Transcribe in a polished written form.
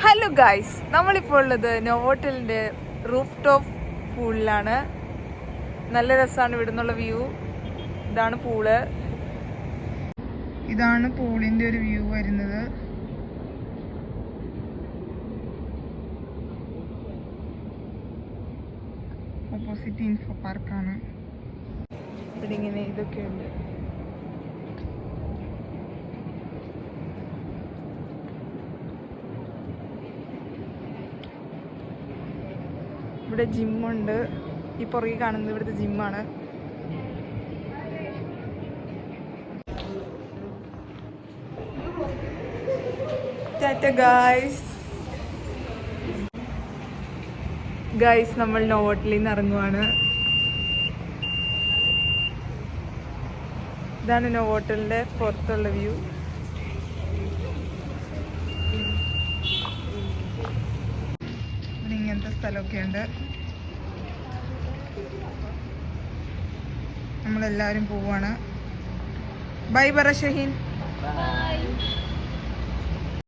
Hello guys, നമ്മളിപ്പോൾ ഉള്ളത് നോവോട്ടലിൻ്റെ roof top പൂളിലാണ്. നല്ല രസമാണ് ഇവിടെ നിന്നുള്ള വ്യൂ. ഇതാണ് പൂള്. ഇതാണ് പൂളിൻ്റെ ഒരു വ്യൂ വരുന്നത്. ഓപ്പോസിറ്റ് ഇൻഫോ പാർക്കാണ്. ഇവിടെ ഇങ്ങനെ ഇതൊക്കെയുണ്ട്. ഇവിടെ ജിമ്മുണ്ട്. ഈ പുറകെ കാണുന്നത് ഇവിടുത്തെ ജിമ്മാണ്. ഗായ്സ് നമ്മൾ നോവോട്ടലിൽ നിന്ന് ഇറങ്ങുവാണ്. ഇതാണ് നോവോട്ടലിന്റെ പുറത്തുള്ള വ്യൂ. ഇങ്ങനത്തെ സ്ഥലമൊക്കെ ഉണ്ട്. നമ്മളെല്ലാവരും പോവാണ്. ബൈ പറ ഷഹീൻ.